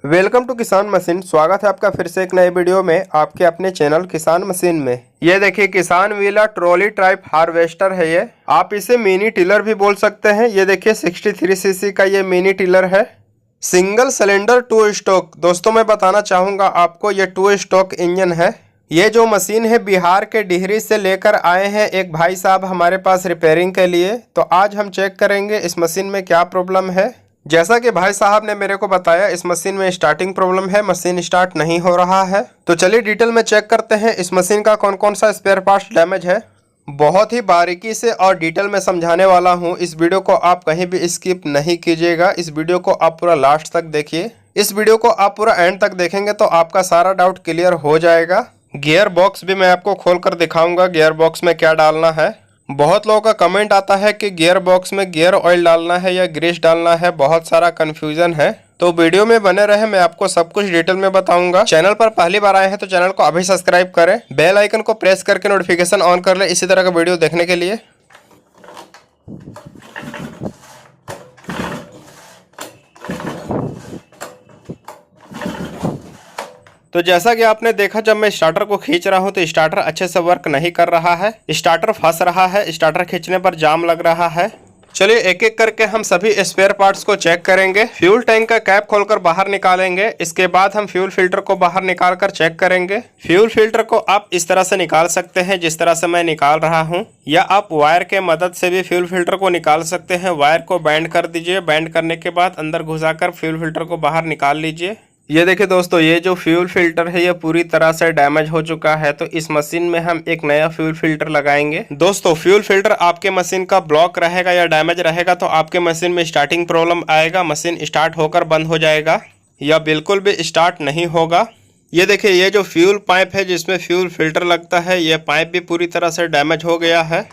Welcome to किसान machine. स्वागत है आपका फिर से एक नए वीडियो में आपके अपने चैनल किसान मशीन में। ये देखिए किसान व्हीलर ट्रॉली टाइप हार्वेस्टर है। ये आप इसे मिनी टिलर भी बोल सकते हैं। ये देखिए 63 सीसी का ये मिनी टिलर है। Single cylinder 2 stock. दोस्तों मैं बताना चाहूँगा आपको, ये 2 स्टॉक इंजन है। ये जो मशीन है बिहार के डिहरी से लेकर आए हैं एक भाई साहब हमारे पास रिपेयरिंग के लिए। तो आज हम चेक करेंगे इस मशीन में क्या प्रॉब्लम है। जैसा कि भाई साहब ने मेरे को बताया, इस मशीन में स्टार्टिंग प्रॉब्लम है, मशीन स्टार्ट नहीं हो रहा है। तो चलिए डिटेल में चेक करते हैं इस मशीन का कौन कौन सा स्पेयर पार्ट्स डैमेज है। बहुत ही बारीकी से और डिटेल में समझाने वाला हूं। इस वीडियो को आप कहीं भी स्किप नहीं कीजिएगा। इस वीडियो को आप पूरा लास्ट तक देखिए। इस वीडियो को आप पूरा एंड तक देखेंगे तो आपका सारा डाउट क्लियर हो जाएगा। गियर बॉक्स भी मैं आपको खोल कर दिखाऊंगा, गियर बॉक्स में क्या डालना है। बहुत लोगों का कमेंट आता है कि गियर बॉक्स में गियर ऑयल डालना है या ग्रीस डालना है, बहुत सारा कंफ्यूजन है। तो वीडियो में बने रहे, मैं आपको सब कुछ डिटेल में बताऊंगा। चैनल पर पहली बार आए हैं तो चैनल को अभी सब्सक्राइब करें, बेल आइकन को प्रेस करके नोटिफिकेशन ऑन कर ले इसी तरह का वीडियो देखने के लिए। तो जैसा कि आपने देखा, जब मैं स्टार्टर को खींच रहा हूं तो स्टार्टर अच्छे से वर्क नहीं कर रहा है, स्टार्टर फंस रहा है, स्टार्टर खींचने पर जाम लग रहा है। चलिए एक एक करके हम सभी स्पेयर पार्ट्स को चेक करेंगे। फ्यूल टैंक का कैप खोलकर बाहर निकालेंगे। इसके बाद हम फ्यूल फिल्टर को बाहर निकाल कर चेक करेंगे। फ्यूल फिल्टर को आप इस तरह से निकाल सकते हैं जिस तरह से मैं निकाल रहा हूं, या आप वायर के मदद से भी फ्यूल फिल्टर को निकाल सकते हैं। वायर को बैंड कर दीजिए, बैंड करने के बाद अंदर घुसाकर फ्यूल फिल्टर को बाहर निकाल लीजिए। ये देखिए दोस्तों, ये जो फ्यूल फिल्टर है ये पूरी तरह से डैमेज हो चुका है। तो इस मशीन में हम एक नया फ्यूल फिल्टर लगाएंगे। दोस्तों फ्यूल फिल्टर आपके मशीन का ब्लॉक रहेगा या डैमेज रहेगा तो आपके मशीन में स्टार्टिंग प्रॉब्लम आएगा, मशीन स्टार्ट होकर बंद हो जाएगा या बिल्कुल भी स्टार्ट नहीं होगा। ये देखिए, ये जो फ्यूल पाइप है जिसमें फ्यूल फिल्टर लगता है, ये पाइप भी पूरी तरह से डैमेज हो गया है।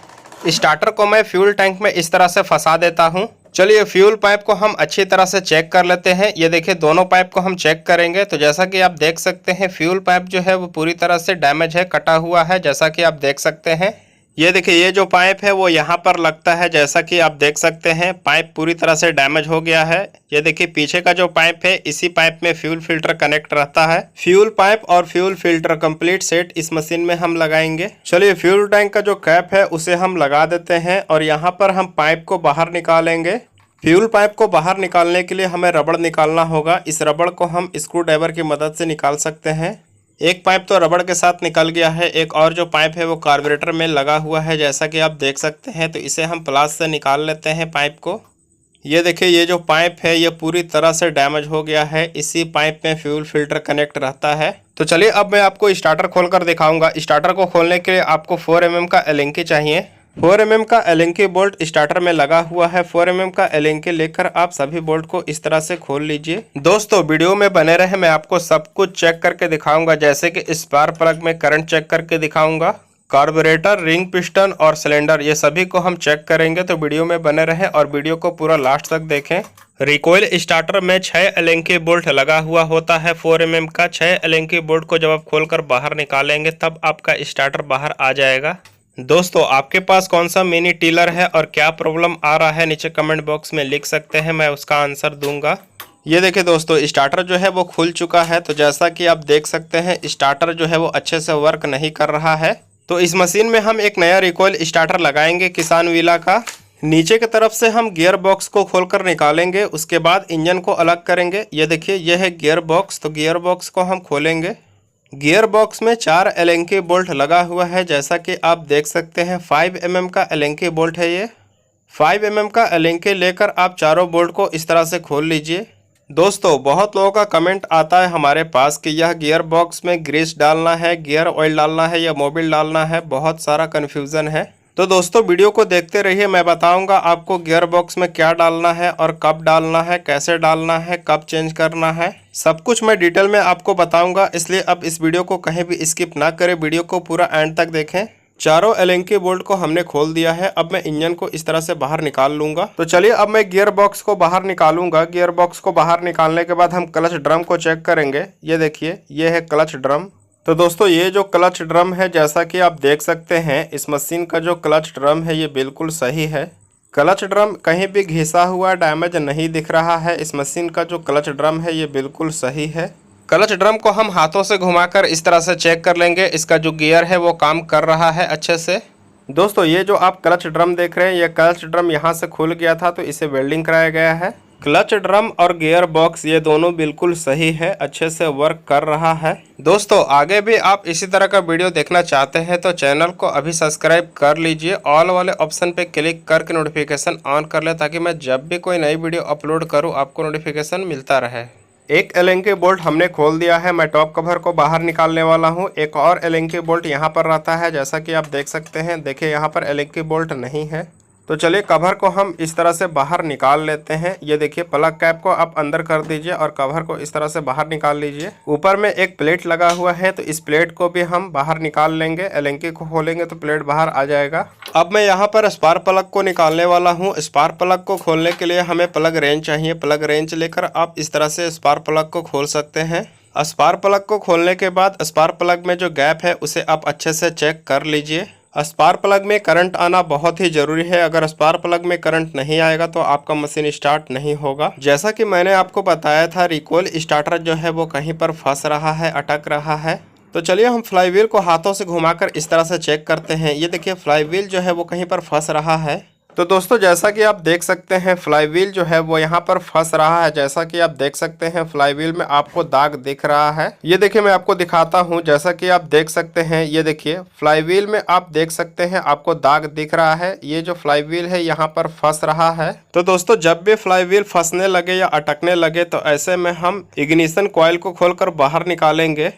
स्टार्टर को मैं फ्यूल टैंक में इस तरह से फंसा देता हूँ। चलिए फ्यूल पाइप को हम अच्छी तरह से चेक कर लेते हैं। ये देखिए दोनों पाइप को हम चेक करेंगे। तो जैसा कि आप देख सकते हैं फ्यूल पाइप जो है वो पूरी तरह से डैमेज है, कटा हुआ है, जैसा कि आप देख सकते हैं। ये देखिए, ये जो पाइप है वो यहाँ पर लगता है, जैसा कि आप देख सकते हैं पाइप पूरी तरह से डैमेज हो गया है। ये देखिए पीछे का जो पाइप है, इसी पाइप में फ्यूल फिल्टर कनेक्ट रहता है। फ्यूल पाइप और फ्यूल फिल्टर कंप्लीट सेट इस मशीन में हम लगाएंगे। चलिए फ्यूल टैंक का जो कैप है उसे हम लगा देते हैं और यहाँ पर हम पाइप को बाहर निकालेंगे। फ्यूल पाइप को बाहर निकालने के लिए हमें रबड़ निकालना होगा। इस रबड़ को हम स्क्रू ड्राइवर की मदद से निकाल सकते हैं। एक पाइप तो रबड़ के साथ निकल गया है, एक और जो पाइप है वो कार्बोरेटर में लगा हुआ है, जैसा कि आप देख सकते हैं। तो इसे हम प्लास से निकाल लेते हैं पाइप को। ये देखिए, ये जो पाइप है ये पूरी तरह से डैमेज हो गया है। इसी पाइप में फ्यूल फिल्टर कनेक्ट रहता है। तो चलिए अब मैं आपको स्टार्टर खोलकर दिखाऊंगा। स्टार्टर को खोलने के लिए आपको 4 mm का एलेंकी चाहिए। 4 mm का एलेंकी बोल्ट स्टार्टर में लगा हुआ है। 4 mm का एलेंकी लेकर आप सभी बोल्ट को इस तरह से खोल लीजिए। दोस्तों वीडियो में बने रहे, मैं आपको सब कुछ चेक करके दिखाऊंगा, जैसे कि स्पार्क प्लग में करंट चेक करके दिखाऊंगा, कार्बोरेटर, रिंग पिस्टन और सिलेंडर, ये सभी को हम चेक करेंगे। तो वीडियो में बने रहें और वीडियो को पूरा लास्ट तक देखें। रिकॉइल स्टार्टर में 6 एलेंकी बोल्ट लगा हुआ होता है 4 mm का। 6 एलेंकी बोल्ट को जब आप खोलकर बाहर निकालेंगे तब आपका स्टार्टर बाहर आ जाएगा। दोस्तों आपके पास कौन सा मिनी टिलर है और क्या प्रॉब्लम आ रहा है, नीचे कमेंट बॉक्स में लिख सकते हैं, मैं उसका आंसर दूंगा। ये देखिए दोस्तों, स्टार्टर जो है वो खुल चुका है। तो जैसा कि आप देख सकते हैं स्टार्टर जो है वो अच्छे से वर्क नहीं कर रहा है। तो इस मशीन में हम एक नया रिकॉइल स्टार्टर लगाएंगे किसान व्हीलर का। नीचे की तरफ से हम गियर बॉक्स को खोलकर निकालेंगे, उसके बाद इंजन को अलग करेंगे। ये देखिए, यह है गियर बॉक्स। तो गियर बॉक्स को हम खोलेंगे। गियर बॉक्स में 4 एलेंकी बोल्ट लगा हुआ है, जैसा कि आप देख सकते हैं। 5 mm का एलेंकी बोल्ट है ये। 5 mm का एलेंकी लेकर आप चारों बोल्ट को इस तरह से खोल लीजिए। दोस्तों बहुत लोगों का कमेंट आता है हमारे पास कि यह गियर बॉक्स में ग्रीस डालना है, गियर ऑयल डालना है या मोबिल डालना है, बहुत सारा कन्फ्यूज़न है। तो दोस्तों वीडियो को देखते रहिए, मैं बताऊंगा आपको गियर बॉक्स में क्या डालना है और कब डालना है, कैसे डालना है, कब चेंज करना है, सब कुछ मैं डिटेल में आपको बताऊंगा। इसलिए अब इस वीडियो को कहीं भी स्किप ना करें, वीडियो को पूरा एंड तक देखें। चारों एलेंकी बोल्ट को हमने खोल दिया है। अब मैं इंजन को इस तरह से बाहर निकाल लूंगा। तो चलिए अब मैं गियर बॉक्स को बाहर निकालूंगा। गियर बॉक्स को बाहर निकालने के बाद हम क्लच ड्रम को चेक करेंगे। ये देखिए, ये है क्लच ड्रम। तो दोस्तों ये जो क्लच ड्रम है, जैसा कि आप देख सकते हैं, इस मशीन का जो क्लच ड्रम है ये बिल्कुल सही है। क्लच ड्रम कहीं भी घिसा हुआ डैमेज नहीं दिख रहा है। इस मशीन का जो क्लच ड्रम है ये बिल्कुल सही है। क्लच ड्रम को हम हाथों से घुमाकर इस तरह से चेक कर लेंगे। इसका जो गियर है वो काम कर रहा है अच्छे से। दोस्तों ये जो आप क्लच ड्रम देख रहे हैं, ये क्लच ड्रम यहाँ से खुल गया था तो इसे वेल्डिंग कराया गया है। क्लच ड्रम और गियर बॉक्स ये दोनों बिल्कुल सही है, अच्छे से वर्क कर रहा है। दोस्तों आगे भी आप इसी तरह का वीडियो देखना चाहते हैं तो चैनल को अभी सब्सक्राइब कर लीजिए। ऑल वाले ऑप्शन पे क्लिक करके नोटिफिकेशन ऑन कर ले, ताकि मैं जब भी कोई नई वीडियो अपलोड करूँ आपको नोटिफिकेशन मिलता रहे। एक एलेंकी बोल्ट हमने खोल दिया है। मैं टॉप कवर को बाहर निकालने वाला हूँ। एक और एलेंकी बोल्ट यहाँ पर रहता है, जैसा कि आप देख सकते हैं। देखिए यहाँ पर एलेंकी बोल्ट नहीं है, तो चलिए कवर को हम इस तरह से बाहर निकाल लेते हैं। ये देखिए प्लग कैप को आप अंदर कर दीजिए और कवर को इस तरह से बाहर निकाल लीजिए। ऊपर में एक प्लेट लगा हुआ है तो इस प्लेट को भी हम बाहर निकाल लेंगे। एलेंकी को खोलेंगे तो प्लेट बाहर आ जाएगा। अब मैं यहाँ पर स्पार्क प्लग को निकालने वाला हूँ। स्पार्क प्लग को खोलने के लिए हमें प्लग रेंच चाहिए। प्लग रेंच लेकर आप इस तरह से स्पार्क प्लग को खोल सकते हैं। स्पार्क प्लग को खोलने के बाद स्पार्क प्लग में जो गैप है उसे आप अच्छे से चेक कर लीजिए। स्पार्क प्लग में करंट आना बहुत ही ज़रूरी है। अगर स्पार्क प्लग में करंट नहीं आएगा तो आपका मशीन स्टार्ट नहीं होगा। जैसा कि मैंने आपको बताया था, रिकॉइल स्टार्टर जो है वो कहीं पर फंस रहा है, अटक रहा है। तो चलिए हम फ्लाईव्हील को हाथों से घुमाकर इस तरह से चेक करते हैं। ये देखिए फ्लाईव्हील जो है वो कहीं पर फंस रहा है। तो दोस्तों जैसा कि आप देख सकते हैं फ्लाईव्हील जो है वो यहाँ पर फंस रहा है। जैसा कि आप देख सकते हैं फ्लाईव्हील में आपको दाग दिख रहा है। ये देखिए मैं आपको दिखाता हूँ। जैसा कि आप देख सकते हैं, ये देखिए फ्लाईव्हील में आप देख सकते हैं आपको दाग दिख रहा है। ये जो फ्लाईव्हील है यहाँ पर फंस रहा है। तो दोस्तों जब भी फ्लाईव्हील फंसने लगे या अटकने लगे तो ऐसे में हम इग्निशन कॉइल को खोलकर बाहर निकालेंगे।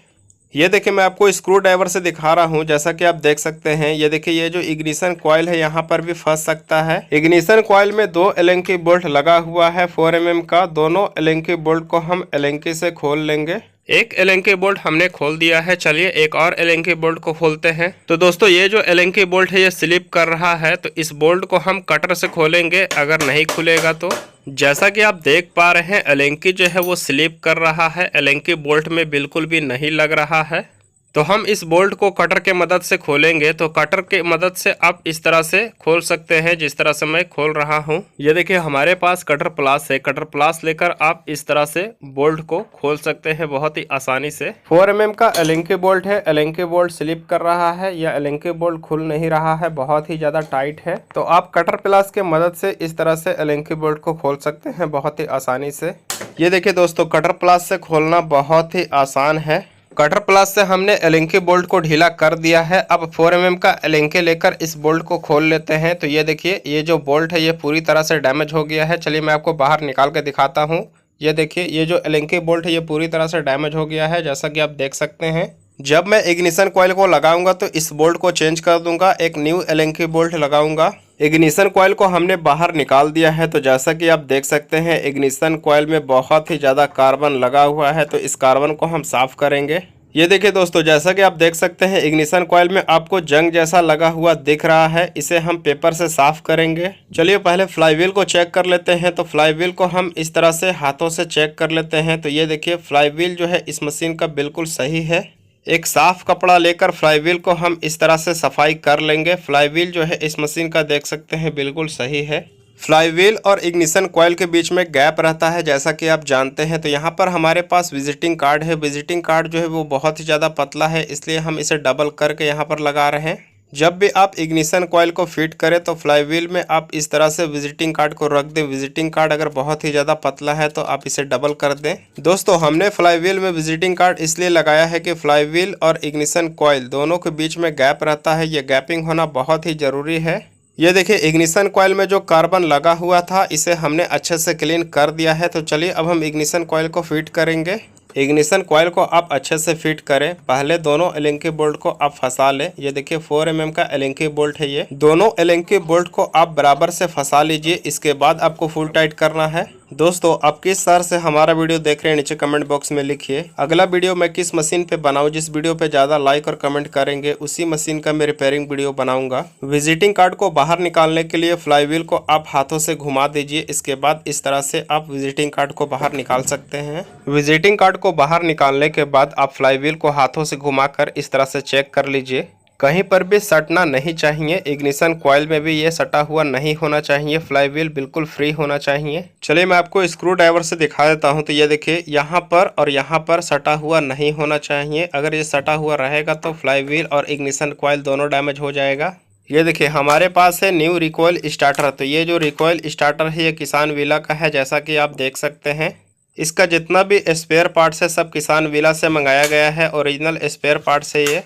ये देखिए मैं आपको स्क्रू ड्राइवर से दिखा रहा हूँ। जैसा कि आप देख सकते हैं, ये देखिए ये जो इग्निशन कॉइल है यहाँ पर भी फंस सकता है। इग्निशन कॉइल में 2 एलेंकी बोल्ट लगा हुआ है 4 mm का। दोनों एलेंकी बोल्ट को हम एलेंकी से खोल लेंगे। एक एलेंकी बोल्ट हमने खोल दिया है। चलिए एक और एलेंकी बोल्ट को खोलते हैं। तो दोस्तों ये जो एलेंकी बोल्ट है ये स्लिप कर रहा है, तो इस बोल्ट को हम कटर से खोलेंगे। अगर नहीं खुलेगा तो जैसा कि आप देख पा रहे हैं एलेंकी जो है वो स्लिप कर रहा है। एलेंकी बोल्ट में बिल्कुल भी नहीं लग रहा है। तो हम इस बोल्ट को कटर के मदद से खोलेंगे। तो कटर के मदद से आप इस तरह से खोल सकते हैं, जिस तरह से मैं खोल रहा हूं। ये देखिए हमारे पास कटर प्लास है। कटर प्लास लेकर आप इस तरह से बोल्ट को खोल सकते हैं बहुत ही आसानी से। 4 mm का एलेंकी बोल्ट है। एलेंकी बोल्ट स्लिप कर रहा है या एलेंकी बोल्ट खुल नहीं रहा है, बहुत ही ज्यादा टाइट है। तो आप कटर प्लास के मदद से इस तरह से एलेंकी बोल्ट को खोल सकते हैं बहुत ही आसानी से। ये देखिए दोस्तों कटर प्लास से खोलना बहुत ही आसान है। कटर प्लास से हमने एलेंकी बोल्ट को ढीला कर दिया है। अब 4 mm का एलेंकी लेकर इस बोल्ट को खोल लेते हैं। तो ये देखिए ये जो बोल्ट है ये पूरी तरह से डैमेज हो गया है। चलिए मैं आपको बाहर निकाल के दिखाता हूँ। ये देखिए ये जो एलेंकी बोल्ट है ये पूरी तरह से डैमेज हो गया है, जैसा कि आप देख सकते हैं। जब मैं इग्निशन कॉइल को लगाऊंगा तो इस बोल्ट को चेंज कर दूंगा, एक न्यू एलेंकी बोल्ट लगाऊंगा। इग्निशन कॉइल को हमने बाहर निकाल दिया है। तो जैसा कि आप देख सकते हैं इग्निशन कॉइल में बहुत ही ज़्यादा कार्बन लगा हुआ है, तो इस कार्बन को हम साफ़ करेंगे। ये देखिए दोस्तों जैसा कि आप देख सकते हैं इग्निशन कॉइल में आपको जंग जैसा लगा हुआ दिख रहा है। इसे हम पेपर से साफ़ करेंगे। चलिए पहले फ्लाईव्हील को चेक कर लेते हैं। तो फ्लाईव्हील को हम इस तरह से हाथों से चेक कर लेते हैं। तो ये देखिए फ्लाईव्हील जो है इस मशीन का बिल्कुल सही है। एक साफ कपड़ा लेकर फ्लाईव्हील को हम इस तरह से सफाई कर लेंगे। फ्लाईव्हील जो है इस मशीन का देख सकते हैं बिल्कुल सही है। फ्लाईव्हील और इग्निशन कॉइल के बीच में गैप रहता है, जैसा कि आप जानते हैं। तो यहाँ पर हमारे पास विजिटिंग कार्ड है। विजिटिंग कार्ड जो है वो बहुत ही ज़्यादा पतला है, इसलिए हम इसे डबल करके यहाँ पर लगा रहे हैं। जब भी आप इग्निशन कॉइल को फिट करें तो फ्लाईव्हील में आप इस तरह से विजिटिंग कार्ड को रख दें। विजिटिंग कार्ड अगर बहुत ही ज़्यादा पतला है तो आप इसे डबल कर दें। दोस्तों हमने फ्लाईव्हील में विजिटिंग कार्ड इसलिए लगाया है कि फ्लाईव्हील और इग्निशन कॉइल दोनों के बीच में गैप रहता है। ये गैपिंग होना बहुत ही ज़रूरी है। ये देखिए इग्निशन कॉइल में जो कार्बन लगा हुआ था इसे हमने अच्छे से क्लीन कर दिया है। तो चलिए अब हम इग्निशन कॉइल को फिट करेंगे। इग्निशन कॉइल को आप अच्छे से फिट करें। पहले दोनों एलेंकी बोल्ट को आप फंसा लें। ये देखिए 4 mm का एलेंकी बोल्ट है। ये दोनों एलेंकी बोल्ट को आप बराबर से फंसा लीजिए। इसके बाद आपको फुल टाइट करना है। दोस्तों आप किस शहर से हमारा वीडियो देख रहे हैं नीचे कमेंट बॉक्स में लिखिए। अगला वीडियो मैं किस मशीन पे बनाऊं, जिस वीडियो पे ज़्यादा लाइक और कमेंट करेंगे उसी मशीन का मैं रिपेयरिंग वीडियो बनाऊंगा। विजिटिंग कार्ड को बाहर निकालने के लिए फ्लाईव्हील को आप हाथों से घुमा दीजिए। इसके बाद इस तरह से आप विजिटिंग कार्ड को बाहर निकाल सकते हैं। विजिटिंग कार्ड को बाहर निकालने के बाद आप फ्लाईव्हील को हाथों से घुमाकर इस तरह से चेक कर लीजिए। कहीं पर भी सटना नहीं चाहिए। इग्निशन कॉइल में भी ये सटा हुआ नहीं होना चाहिए। फ्लाई व्हील बिल्कुल फ्री होना चाहिए। चलिए मैं आपको स्क्रू ड्राइवर से दिखा देता हूं। तो ये देखिए यहाँ पर और यहाँ पर सटा हुआ नहीं होना चाहिए। अगर ये सटा हुआ रहेगा तो फ्लाई व्हील और इग्निशन कॉइल दोनों डैमेज हो जाएगा। ये देखिए हमारे पास है न्यू रिकॉइल स्टार्टर। तो ये जो रिकॉइल स्टार्टर है ये किसान विला का है, जैसा कि आप देख सकते हैं। इसका जितना भी स्पेयर पार्ट्स है सब किसान विला से मंगाया गया है, ओरिजिनल स्पेयर पार्ट्स है ये।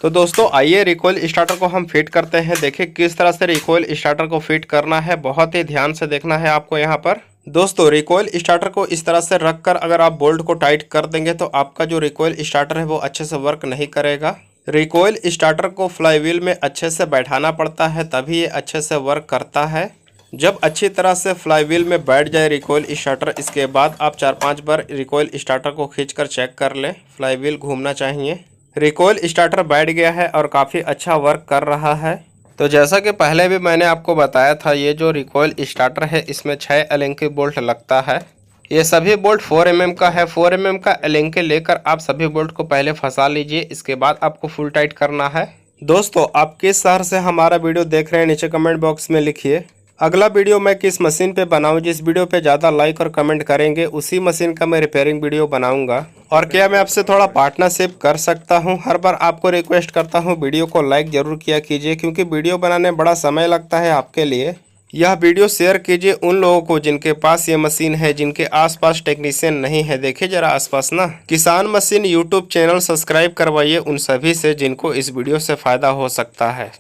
तो दोस्तों आइए रिकॉइल स्टार्टर को हम फिट करते हैं। देखिए किस तरह से रिकॉइल स्टार्टर को फिट करना है, बहुत ही ध्यान से देखना है आपको यहाँ पर। दोस्तों रिकॉइल स्टार्टर को इस तरह से रखकर अगर आप बोल्ट को टाइट कर देंगे तो आपका जो रिकॉइल स्टार्टर है वो अच्छे से वर्क नहीं करेगा। रिकॉइल स्टार्टर को फ्लाई व्हील में अच्छे से बैठाना पड़ता है, तभी ये अच्छे से वर्क करता है। जब अच्छी तरह से फ्लाई व्हील में बैठ जाए रिकॉइल स्टार्टर, इसके बाद आप 4-5 बार रिकॉइल स्टार्टर को खींचकर चेक कर लें। फ्लाई व्हील घूमना चाहिए। रिकॉइल स्टार्टर बैठ गया है और काफ़ी अच्छा वर्क कर रहा है। तो जैसा कि पहले भी मैंने आपको बताया था, ये जो रिकॉइल स्टार्टर है इसमें 6 एलेंकी बोल्ट लगता है। ये सभी बोल्ट 4 mm का है। 4 mm का एलेंकी लेकर आप सभी बोल्ट को पहले फंसा लीजिए, इसके बाद आपको फुल टाइट करना है। दोस्तों आप किस शहर से हमारा वीडियो देख रहे हैं नीचे कमेंट बॉक्स में लिखिए। अगला वीडियो मैं किस मशीन पे बनाऊं, जिस वीडियो पे ज़्यादा लाइक और कमेंट करेंगे उसी मशीन का मैं रिपेयरिंग वीडियो बनाऊंगा। और क्या मैं आपसे थोड़ा पार्टनरशिप कर सकता हूं? हर बार आपको रिक्वेस्ट करता हूं वीडियो को लाइक ज़रूर किया कीजिए, क्योंकि वीडियो बनाने बड़ा समय लगता है आपके लिए। यह वीडियो शेयर कीजिए उन लोगों को जिनके पास ये मशीन है, जिनके आसपास टेक्नीशियन नहीं है। देखिए जरा आसपास ना, किसान मशीन यूट्यूब चैनल सब्सक्राइब करवाइए उन सभी से जिनको इस वीडियो से फ़ायदा हो सकता है।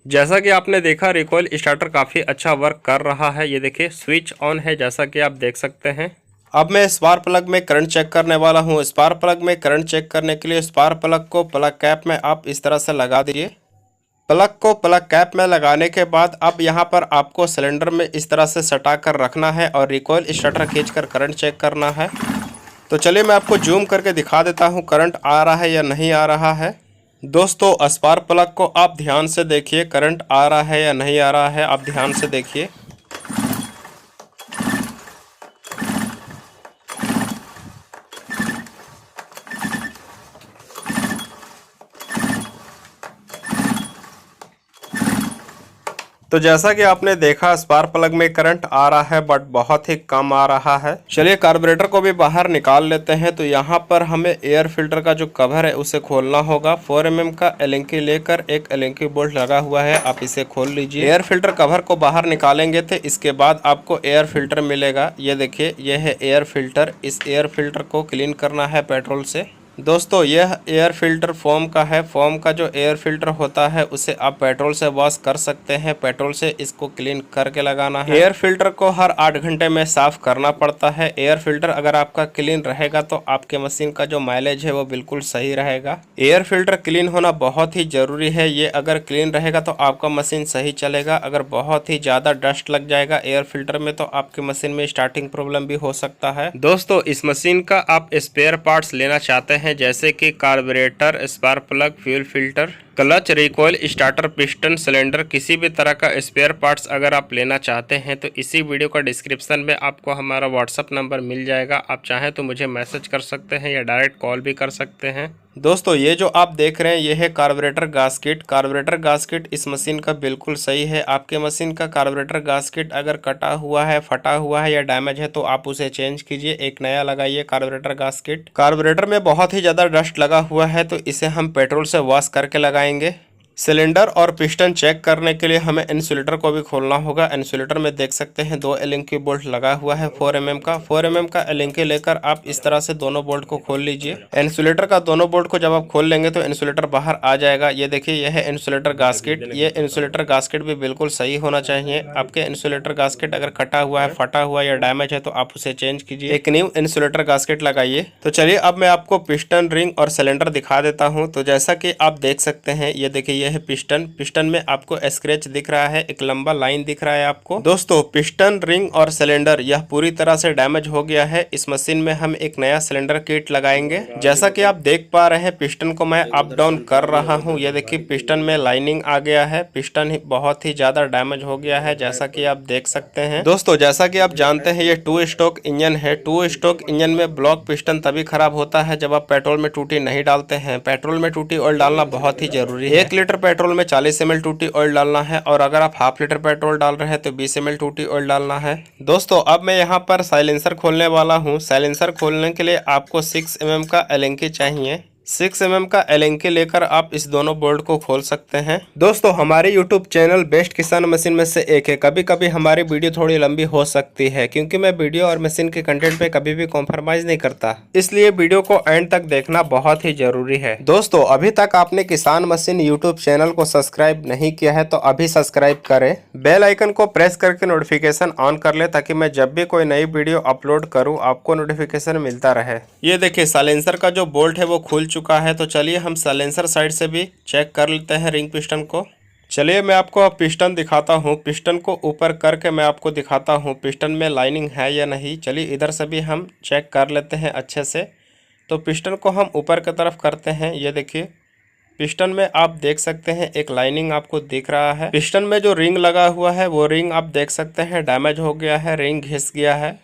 जैसा कि आपने देखा रिकॉइल स्टार्टर काफ़ी अच्छा वर्क कर रहा है। ये देखिए स्विच ऑन है, जैसा कि आप देख सकते हैं। अब मैं स्पार्क प्लग में करंट चेक करने वाला हूँ। स्पार्क प्लग में करंट चेक करने के लिए स्पार्क प्लग को प्लग कैप में आप इस तरह से लगा दीजिए। प्लग को प्लग कैप में लगाने के बाद अब यहाँ पर आपको सिलेंडर में इस तरह से सटा कर रखना है और रिकॉइल स्टार्टर खींचकर करंट चेक करना है। तो चलिए मैं आपको जूम करके दिखा देता हूँ करंट आ रहा है या नहीं आ रहा है। दोस्तों स्पार्क प्लग को आप ध्यान से देखिए, करंट आ रहा है या नहीं आ रहा है, आप ध्यान से देखिए। तो जैसा कि आपने देखा स्पार्क प्लग में करंट आ रहा है, बट बहुत ही कम आ रहा है। चलिए कार्बोरेटर को भी बाहर निकाल लेते हैं। तो यहाँ पर हमें एयर फिल्टर का जो कवर है उसे खोलना होगा। 4 mm का एलेंकी लेकर एक एलेंकी बोल्ट लगा हुआ है, आप इसे खोल लीजिए। एयर फिल्टर कवर को बाहर निकालेंगे थे, इसके बाद आपको एयर फिल्टर मिलेगा। ये देखिए यह है एयर फिल्टर। इस एयर फिल्टर को क्लीन करना है पेट्रोल से। दोस्तों यह एयर फिल्टर फोम का है। फोम का जो एयर फिल्टर होता है उसे आप पेट्रोल से वॉश कर सकते हैं। पेट्रोल से इसको क्लीन करके लगाना है। एयर फिल्टर को हर 8 घंटे में साफ करना पड़ता है। एयर फिल्टर अगर आपका क्लीन रहेगा तो आपके मशीन का जो माइलेज है वो बिल्कुल सही रहेगा। एयर फिल्टर क्लीन होना बहुत ही जरूरी है। ये अगर क्लीन रहेगा तो आपका मशीन सही चलेगा। अगर बहुत ही ज़्यादा डस्ट लग जाएगा एयर फिल्टर में तो आपकी मशीन में स्टार्टिंग प्रॉब्लम भी हो सकता है। दोस्तों इस मशीन का आप स्पेयर पार्ट्स लेना चाहते हैं, जैसे कि carburettor, spark plug, fuel filter, clutch, recoil starter, piston, cylinder, किसी भी तरह का स्पेयर पार्ट्स अगर आप लेना चाहते हैं तो इसी वीडियो का डिस्क्रिप्शन में आपको हमारा व्हाट्सअप नंबर मिल जाएगा। आप चाहें तो मुझे मैसेज कर सकते हैं या डायरेक्ट कॉल भी कर सकते हैं। दोस्तों ये जो आप देख रहे हैं ये है कार्बोरेटर गास्केट। कार्बोरेटर गास्केट इस मशीन का बिल्कुल सही है। आपके मशीन का कार्बोरेटर गास्केट अगर कटा हुआ है, फटा हुआ है या डैमेज है तो आप उसे चेंज कीजिए, एक नया लगाइए कार्बोरेटर गास्केट। कार्बोरेटर में बहुत ही ज़्यादा डस्ट लगा हुआ है तो इसे हम पेट्रोल से वॉश करके लगाएंगे। सिलेंडर और पिस्टन चेक करने के लिए हमें इंसुलेटर को भी खोलना होगा। इंसुलेटर में देख सकते हैं 2 एलेंकी बोल्ट लगा हुआ है 4 mm का। 4 mm का एलेंकी लेकर आप इस तरह से दोनों बोल्ट को खोल लीजिए। इंसुलेटर का दोनों बोल्ट को जब आप खोल लेंगे तो इंसुलेटर बाहर आ जाएगा। ये देखिए यह है इंसुलेटर गास्केट। ये इंसुलेटर गास्केट भी बिल्कुल सही होना चाहिए। आपके इंसुलेटर गास्केट अगर कटा हुआ है, फटा हुआ या डैमेज है तो आप उसे चेंज कीजिए, एक न्यू इंसुलेटर गास्केट लगाइए। तो चलिए अब मैं आपको पिस्टन, रिंग और सिलेंडर दिखा देता हूँ। तो जैसा कि आप देख सकते हैं ये देखिए ये है पिस्टन। पिस्टन में आपको स्क्रैच दिख रहा है, एक लंबा लाइन दिख रहा है आपको। दोस्तों पिस्टन, रिंग और सिलेंडर यह पूरी तरह से डैमेज हो गया है। इस मशीन में हम एक नया सिलेंडर किट लगाएंगे। जैसा कि आप देख पा रहे हैं पिस्टन को मैं अप डाउन कर रहा हूं। ये देखिए पिस्टन में लाइनिंग आ गया है। पिस्टन बहुत ही ज्यादा डैमेज हो गया है जैसा कि आप देख सकते हैं। दोस्तों जैसा कि आप जानते हैं ये 2 स्ट्रोक इंजन है। 2 स्ट्रोक इंजन में ब्लॉक पिस्टन तभी खराब होता है जब आप पेट्रोल में टूटी नहीं डालते हैं। पेट्रोल में टूटी ऑयल डालना बहुत ही जरूरी है। 1 लीटर पेट्रोल में 40 ml टूटी ऑयल डालना है और अगर आप हाफ लीटर पेट्रोल डाल रहे हैं तो 20 ml टूटी ऑयल डालना है। दोस्तों अब मैं यहाँ पर साइलेंसर खोलने वाला हूँ। साइलेंसर खोलने के लिए आपको 6 mm का एलेंकी चाहिए। 6 mm का एलेंकी लेकर आप इस दोनों बोल्ट को खोल सकते हैं। दोस्तों हमारे YouTube चैनल बेस्ट किसान मशीन में से एक है। कभी कभी हमारी वीडियो थोड़ी लंबी हो सकती है क्योंकि मैं वीडियो और मशीन के कंटेंट पे कभी भी कॉम्प्रोमाइज नहीं करता, इसलिए वीडियो को एंड तक देखना बहुत ही जरूरी है। दोस्तों अभी तक आपने किसान मशीन YouTube चैनल को सब्सक्राइब नहीं किया है तो अभी सब्सक्राइब करें, बेल आइकन को प्रेस करके नोटिफिकेशन ऑन कर ले ताकि मैं जब भी कोई नई वीडियो अपलोड करूँ आपको नोटिफिकेशन मिलता रहे। ये देखिए साइलेंसर का जो बोल्ट है वो खुल चुका है। तो चलिए हम साइलेंसर साइड से भी चेक कर लेते हैं रिंग पिस्टन को। चलिए मैं आपको अब पिस्टन दिखाता हूँ। पिस्टन को ऊपर करके मैं आपको दिखाता हूँ पिस्टन में लाइनिंग है या नहीं। चलिए इधर से भी हम चेक कर लेते हैं अच्छे से। तो पिस्टन को हम ऊपर की तरफ करते हैं। ये देखिए पिस्टन में आप देख सकते हैं एक लाइनिंग आपको दिख रहा है। पिस्टन में जो रिंग लगा हुआ है वो रिंग आप देख सकते हैं डैमेज हो गया है, रिंग घिस गया है।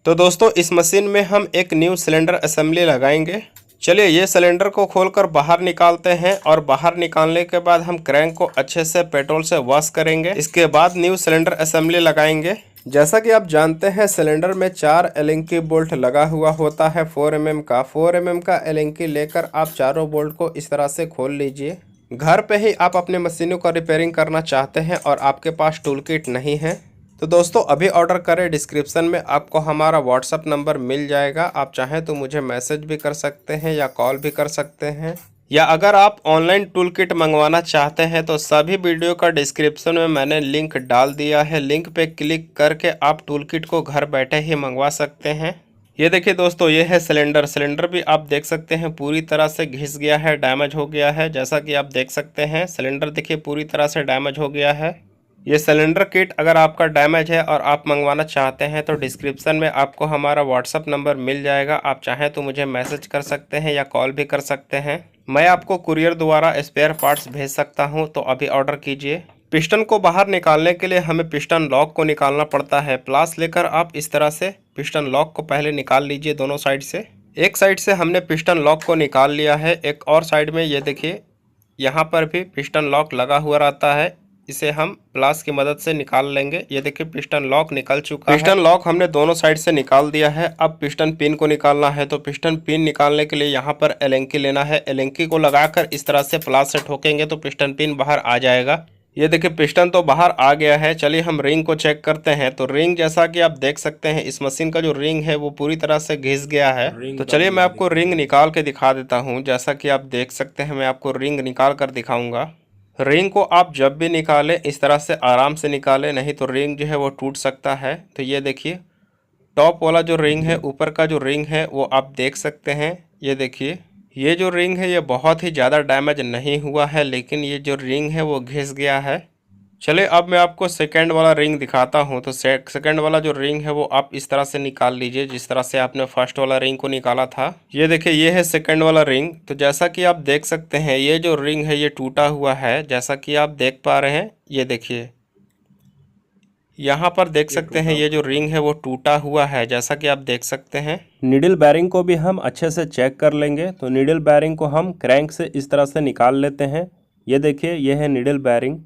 तो दोस्तों इस मशीन में हम एक न्यू सिलेंडर असेंबली लगाएंगे। चलिए ये सिलेंडर को खोलकर बाहर निकालते हैं और बाहर निकालने के बाद हम क्रैंक को अच्छे से पेट्रोल से वॉश करेंगे। इसके बाद न्यू सिलेंडर असेंबली लगाएंगे। जैसा कि आप जानते हैं सिलेंडर में 4 एलेंकी बोल्ट लगा हुआ होता है 4 mm का। 4 mm का एलेंकी लेकर आप चारों बोल्ट को इस तरह से खोल लीजिए। घर पे ही आप अपने मशीनों का रिपेयरिंग करना चाहते हैं और आपके पास टूल किट नहीं है तो दोस्तों अभी ऑर्डर करें। डिस्क्रिप्शन में आपको हमारा व्हाट्सअप नंबर मिल जाएगा। आप चाहें तो मुझे मैसेज भी कर सकते हैं या कॉल भी कर सकते हैं, या अगर आप ऑनलाइन टूल किट मंगवाना चाहते हैं तो सभी वीडियो का डिस्क्रिप्शन में मैंने लिंक डाल दिया है। लिंक पे क्लिक करके आप टूल किट को घर बैठे ही मंगवा सकते हैं। ये देखिए दोस्तों ये है सिलेंडर। सिलेंडर भी आप देख सकते हैं पूरी तरह से घिस गया है, डैमेज हो गया है। जैसा कि आप देख सकते हैं सिलेंडर देखिए पूरी तरह से डैमेज हो गया है। ये सिलेंडर किट अगर आपका डैमेज है और आप मंगवाना चाहते हैं तो डिस्क्रिप्शन में आपको हमारा व्हाट्सअप नंबर मिल जाएगा। आप चाहें तो मुझे मैसेज कर सकते हैं या कॉल भी कर सकते हैं। मैं आपको कुरियर द्वारा स्पेयर पार्ट्स भेज सकता हूं तो अभी ऑर्डर कीजिए। पिस्टन को बाहर निकालने के लिए हमें पिस्टन लॉक को निकालना पड़ता है। प्लास लेकर आप इस तरह से पिस्टन लॉक को पहले निकाल लीजिए दोनों साइड से। एक साइड से हमने पिस्टन लॉक को निकाल लिया है। एक और साइड में ये देखिए यहाँ पर भी पिस्टन लॉक लगा हुआ रहता है, इसे हम प्लास की मदद से निकाल लेंगे। ये देखिए पिस्टन लॉक निकल चुका है। पिस्टन लॉक हमने दोनों साइड से निकाल दिया है। अब पिस्टन पिन को निकालना है। तो पिस्टन पिन निकालने के लिए यहाँ पर एलेंकी लेना है। एलेंकी को लगाकर इस तरह से प्लास से ठोकेंगे तो पिस्टन पिन बाहर आ जाएगा। ये देखिए पिस्टन तो बाहर आ गया है। चलिए हम रिंग को चेक करते हैं। तो रिंग जैसा कि आप देख सकते हैं इस मशीन का जो रिंग है वो पूरी तरह से घिस गया है। तो चलिए मैं आपको रिंग निकाल के दिखा देता हूँ। जैसा कि आप देख सकते हैं मैं आपको रिंग निकाल कर दिखाऊंगा। रिंग को आप जब भी निकालें इस तरह से आराम से निकालें, नहीं तो रिंग जो है वो टूट सकता है। तो ये देखिए टॉप वाला जो रिंग है, ऊपर का जो रिंग है वो आप देख सकते हैं। ये देखिए ये जो रिंग है ये बहुत ही ज़्यादा डैमेज नहीं हुआ है, लेकिन ये जो रिंग है वो घिस गया है। चलिए अब मैं आपको सेकंड वाला रिंग दिखाता हूं। तो सेकंड वाला जो रिंग है वो आप इस तरह से निकाल लीजिए जिस तरह से आपने फर्स्ट वाला रिंग को निकाला था। ये देखिए ये है सेकंड वाला रिंग। तो जैसा कि आप देख सकते हैं ये जो रिंग है ये टूटा हुआ है। जैसा कि आप देख पा रहे हैं ये देखिए यहाँ पर देख सकते हैं ये जो रिंग है वो टूटा हुआ है। जैसा कि आप देख सकते हैं नीडल बैरिंग को भी हम अच्छे से चेक कर लेंगे। तो नीडल बैरिंग को हम क्रैंक से इस तरह से निकाल लेते हैं। ये देखिए ये है नीडल बैरिंग।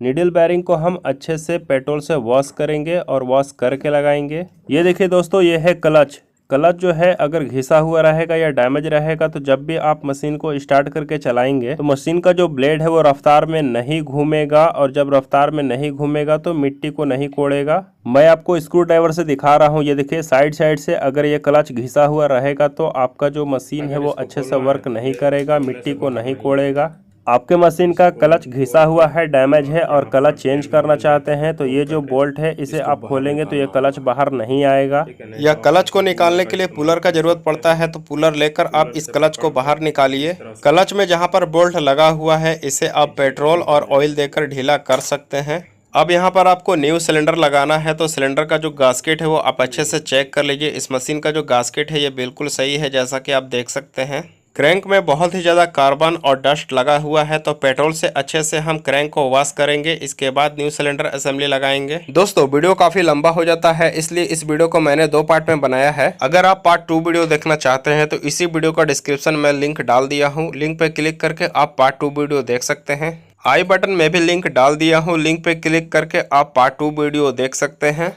नीडल बैरिंग को हम अच्छे से पेट्रोल से वॉश करेंगे और वॉश करके लगाएंगे। ये देखिए दोस्तों ये है क्लच। क्लच जो है अगर घिसा हुआ रहेगा या डैमेज रहेगा तो जब भी आप मशीन को स्टार्ट करके चलाएंगे तो मशीन का जो ब्लेड है वो रफ्तार में नहीं घूमेगा, और जब रफ्तार में नहीं घूमेगा तो मिट्टी को नहीं कोड़ेगा। मैं आपको स्क्रू ड्राइवर से दिखा रहा हूँ। ये देखिए साइड से अगर ये क्लच घिसा हुआ रहेगा तो आपका जो मशीन है वो अच्छे से वर्क नहीं करेगा, मिट्टी को नहीं कोड़ेगा। आपके मशीन का क्लच घिसा हुआ है, डैमेज है और क्लच चेंज करना चाहते हैं तो ये जो बोल्ट है इसे आप खोलेंगे तो ये क्लच बाहर नहीं आएगा। या क्लच को निकालने के लिए पुलर का जरूरत पड़ता है तो पुलर लेकर आप इस क्लच को बाहर निकालिए। क्लच में जहां पर बोल्ट लगा हुआ है इसे आप पेट्रोल और ऑयल देकर ढीला कर सकते हैं। अब यहाँ पर आपको न्यू सिलेंडर लगाना है तो सिलेंडर का जो गास्केट है वो आप अच्छे से चेक कर लीजिए। इस मशीन का जो गास्केट है ये बिल्कुल सही है, जैसा कि आप देख सकते हैं। क्रैंक में बहुत ही ज़्यादा कार्बन और डस्ट लगा हुआ है तो पेट्रोल से अच्छे से हम क्रैंक को वॉश करेंगे, इसके बाद न्यू सिलेंडर असेंबली लगाएंगे। दोस्तों वीडियो काफ़ी लंबा हो जाता है, इसलिए इस वीडियो को मैंने 2 पार्ट में बनाया है। अगर आप पार्ट 2 वीडियो देखना चाहते हैं तो इसी वीडियो का डिस्क्रिप्शन में लिंक डाल दिया हूँ, लिंक पे क्लिक करके आप पार्ट 2 वीडियो देख सकते हैं। आई बटन में भी लिंक डाल दिया हूँ, लिंक पे क्लिक करके आप पार्ट 2 वीडियो देख सकते हैं।